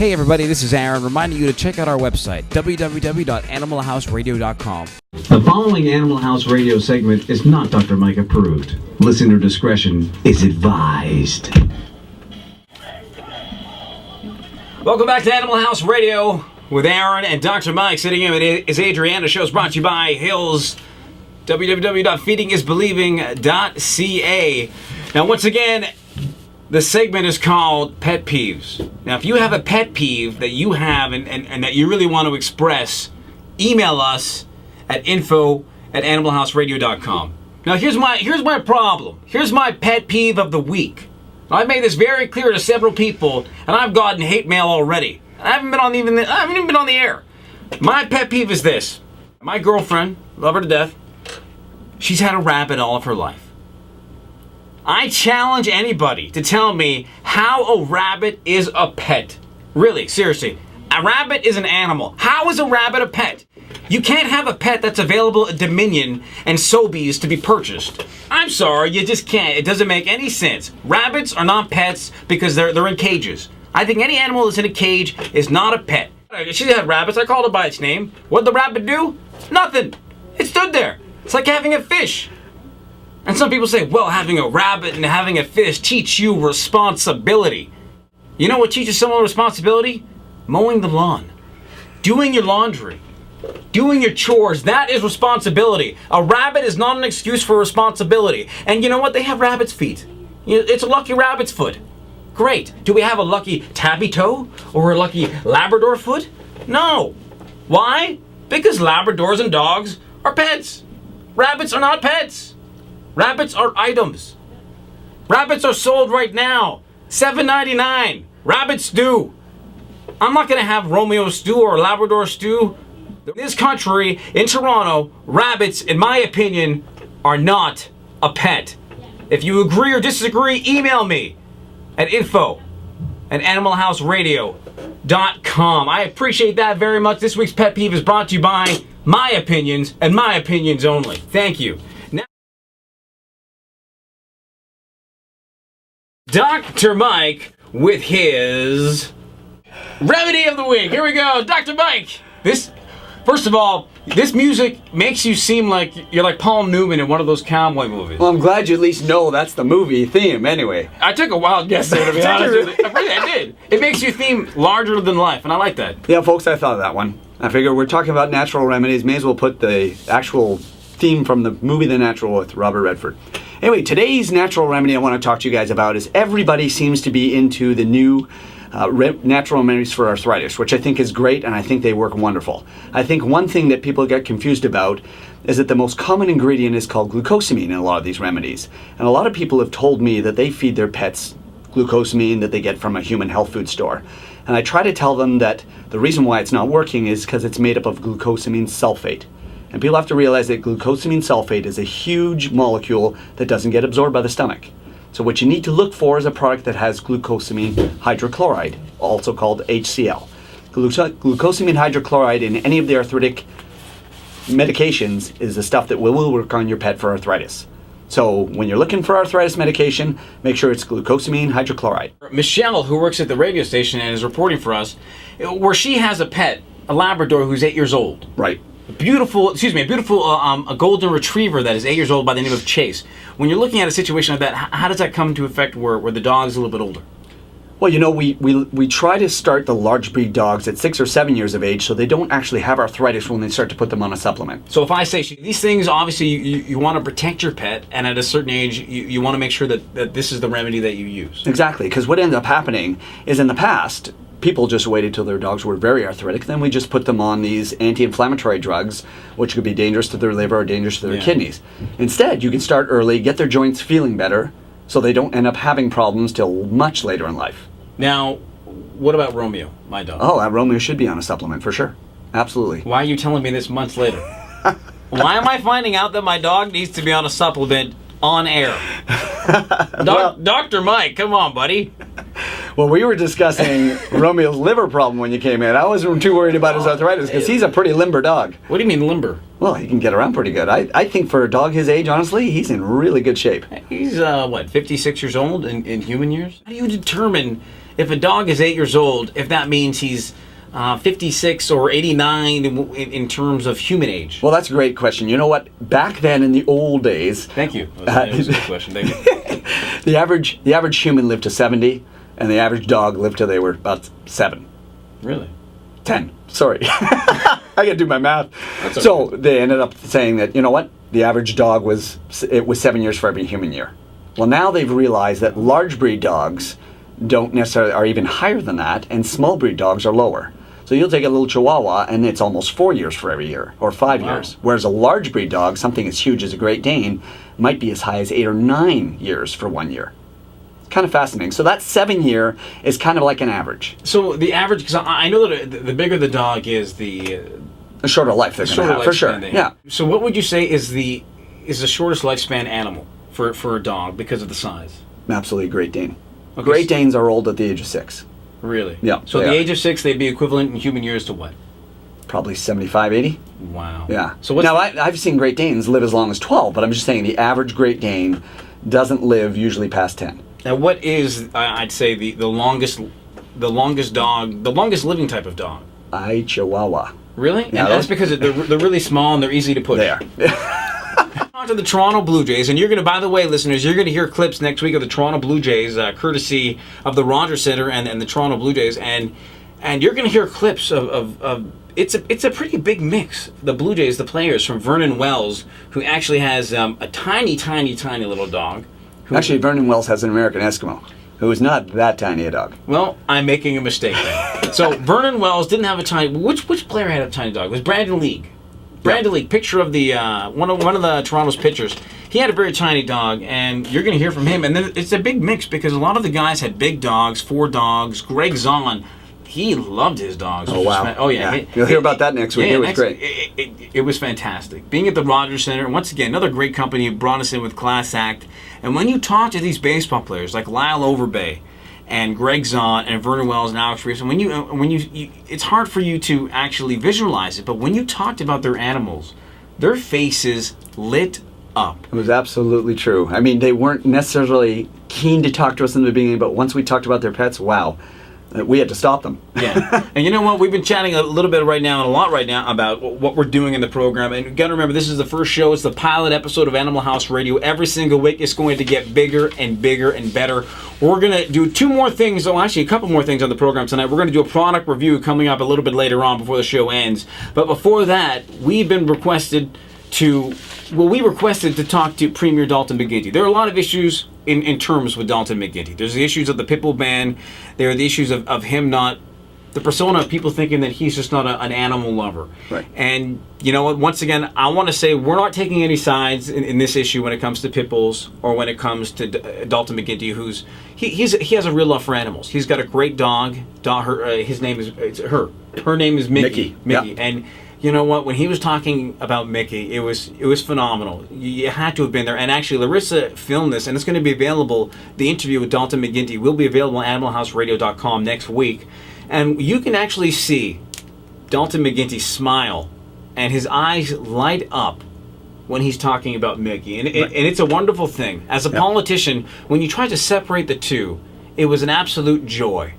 Hey everybody, this is Aaron, reminding you to check out our website, www.animalhouseradio.com. The following Animal House Radio segment is not Dr. Mike approved. Listener discretion is advised. Welcome back to Animal House Radio with Aaron and Dr. Mike. Sitting in is Adrienne. The show is brought to you by Hills, www.feedingisbelieving.ca. Now, once again, the segment is called Pet Peeves. Now, if you have a pet peeve that you have and that you really want to express, email us at info@animalhouseradio.com. Now, here's my problem. Here's my pet peeve of the week. I've made this very clear to several people, and I've gotten hate mail already. I haven't even been on the air. My pet peeve is this. My girlfriend, love her to death, she's had a rabbit all of her life. I challenge anybody to tell me how a rabbit is a pet. Really, seriously. A rabbit is an animal. How is a rabbit a pet? You can't have a pet that's available at Dominion and Sobeys to be purchased. I'm sorry, you just can't. It doesn't make any sense. Rabbits are not pets because they're in cages. I think any animal that's in a cage is not a pet. She had rabbits. I called it by its name. What'd the rabbit do? Nothing. It stood there. It's like having a fish. And some people say, well, having a rabbit and having a fish teach you responsibility. You know what teaches someone responsibility? Mowing the lawn. Doing your laundry. Doing your chores. That is responsibility. A rabbit is not an excuse for responsibility. And you know what? They have rabbit's feet. It's a lucky rabbit's foot. Great. Do we have a lucky tabby toe? Or a lucky Labrador foot? No. Why? Because Labradors and dogs are pets. Rabbits are not pets. Rabbits are items. Rabbits are sold right now. $7.99. Rabbit stew. I'm not going to have Romeo stew or Labrador stew. In this country, in Toronto, rabbits, in my opinion, are not a pet. If you agree or disagree, email me at info@animalhouseradio.com. I appreciate that very much. This week's Pet Peeve is brought to you by my opinions and my opinions only. Thank you. Dr. Mike with his remedy of the week. Here we go, Dr. Mike. First of all, this music makes you seem like you're like Paul Newman in one of those cowboy movies. Well, I'm glad you at least know that's the movie theme anyway. I took a wild guess there, to be honest with you. I did. It makes you seem larger than life, and I like that. Yeah, folks, I thought of that one. I figure we're talking about natural remedies. May as well put the actual theme from the movie The Natural with Robert Redford. Anyway, today's natural remedy I want to talk to you guys about is everybody seems to be into the new natural remedies for arthritis, which I think is great, and I think they work wonderful. I think one thing that people get confused about is that the most common ingredient is called glucosamine in a lot of these remedies. And a lot of people have told me that they feed their pets glucosamine that they get from a human health food store. And I try to tell them that the reason why it's not working is because it's made up of glucosamine sulfate. And people have to realize that glucosamine sulfate is a huge molecule that doesn't get absorbed by the stomach. So what you need to look for is a product that has glucosamine hydrochloride, also called HCl. Glucosamine hydrochloride in any of the arthritic medications is the stuff that will work on your pet for arthritis. So when you're looking for arthritis medication, make sure it's glucosamine hydrochloride. Michelle, who works at the radio station and is reporting for us, where she has a pet, a Labrador who's 8 years old. Right. A beautiful golden retriever that is 8 years old by the name of Chase. When you're looking at a situation like that, how does that come into effect where the dog's a little bit older? Well, you know, we try to start the large breed dogs at 6 or 7 years of age so they don't actually have arthritis when they start to put them on a supplement. So if I say these things, obviously you want to protect your pet, and at a certain age you want to make sure that this is the remedy that you use. Exactly, because what ends up happening is in the past, people just waited till their dogs were very arthritic, then we just put them on these anti-inflammatory drugs, which could be dangerous to their liver or dangerous to their kidneys. Instead, you can start early, get their joints feeling better, so they don't end up having problems till much later in life. Now, what about Romeo, my dog? Oh, Romeo should be on a supplement, for sure. Absolutely. Why are you telling me this months later? Why am I finding out that my dog needs to be on a supplement on air? Dr. Mike, come on, buddy. Well, we were discussing Romeo's liver problem when you came in. I wasn't too worried about his arthritis because he's a pretty limber dog. What do you mean limber? Well, he can get around pretty good. I think for a dog his age, honestly, he's in really good shape. He's, 56 years old in human years? How do you determine if a dog is 8 years old, if that means he's 56 or 89 in terms of human age? Well, that's a great question. You know what? Back then in the old days, Thank you. That was a good question. Thank you. the average human lived to 70, and the average dog lived till they were about 7. Really? 10. Sorry. I gotta do my math. That's So they ended up saying that, you know what? The average dog was 7 years for every human year. Well, now they've realized that large breed dogs don't necessarily are even higher than that, and small breed dogs are lower. So you'll take a little Chihuahua, and it's almost 4 years for every year, or 5 Wow. years. Whereas a large breed dog, something as huge as a Great Dane, might be as high as 8 or 9 years for 1 year. Kind of fascinating. So that 7 year is kind of like an average. So the average, because I know that the bigger the dog is, the A shorter life they're going to shorter have, for sure. lifespan they Yeah. have. So what would you say is the shortest lifespan animal for a dog because of the size? Absolutely Great Dane. Okay, Great Danes are old at the age of 6. Really? Yeah, So they at the are. age of 6, they'd be equivalent in human years to what? Probably 75, 80. Wow. Yeah. So what's now, I've seen Great Danes live as long as 12, but I'm just saying the average Great Dane doesn't live usually past 10. now what is I'd say the longest dog, the longest living type of dog? Chihuahua. Really? Yeah, And that's those- because they're really small and they're easy to push. They are. On to the Toronto Blue Jays, and you're going to, by the way, listeners, you're going to hear clips next week of the Toronto Blue Jays, courtesy of the Rogers Center and the Toronto Blue Jays, and you're going to hear clips of it's a pretty big mix. The Blue Jays, the players from Vernon Wells, who actually has a tiny little dog. Who, Actually, Vernon Wells has an American Eskimo who is not that tiny a dog. well, I'm making a mistake there. So Vernon Wells didn't have a tiny. Which player had a tiny dog? It was Brandon League. Brandon League, picture of the one of the Toronto's pitchers. He had a very tiny dog, and you're going to hear from him. And then it's a big mix because a lot of the guys had big dogs, 4 dogs. Greg Zahn, he loved his dogs. Oh, which was wow. Oh yeah, Yeah. You'll hear about that next week. It was great. It was fantastic. Being at the Rogers Center, once again, another great company brought us in with Class Act. And when you talk to these baseball players like Lyle Overbay and Greg Zahn and Vernon Wells and Alex Reeves, and when you it's hard for you to actually visualize it, but when you talked about their animals, their faces lit up. It was absolutely true. I mean, they weren't necessarily keen to talk to us in the beginning, but once we talked about their pets, wow, we had to stop them. Yeah. And you know what? We've been chatting a little bit right now and a lot right now about what we're doing in the program. And you've got to remember, this is the first show. It's the pilot episode of Animal House Radio. Every single week, it's going to get bigger and bigger and better. We're going to do 2 more things. Oh, actually, a couple more things on the program tonight. We're going to do a product review coming up a little bit later on before the show ends. But before that, we've been requested to talk to Premier Dalton McGuinty. There are a lot of issues in terms with Dalton McGuinty. There's the issues of the pit bull ban. There are the issues of him not, the persona of people thinking that he's just not an animal lover. Right. And you know what, once again, I want to say we're not taking any sides in this issue when it comes to pit bulls or when it comes to Dalton McGuinty, who's, he has a real love for animals. He's got a great dog. His name is, her name is Mickey. Mickey. Yeah. And you know what? When he was talking about Mickey, it was phenomenal. You had to have been there. And actually, Larissa filmed this, and it's going to be available. The interview with Dalton McGuinty will be available on AnimalHouseRadio.com next week, and you can actually see Dalton McGuinty smile, and his eyes light up when he's talking about Mickey, and it's a wonderful thing. As a politician, when you try to separate the two, it was an absolute joy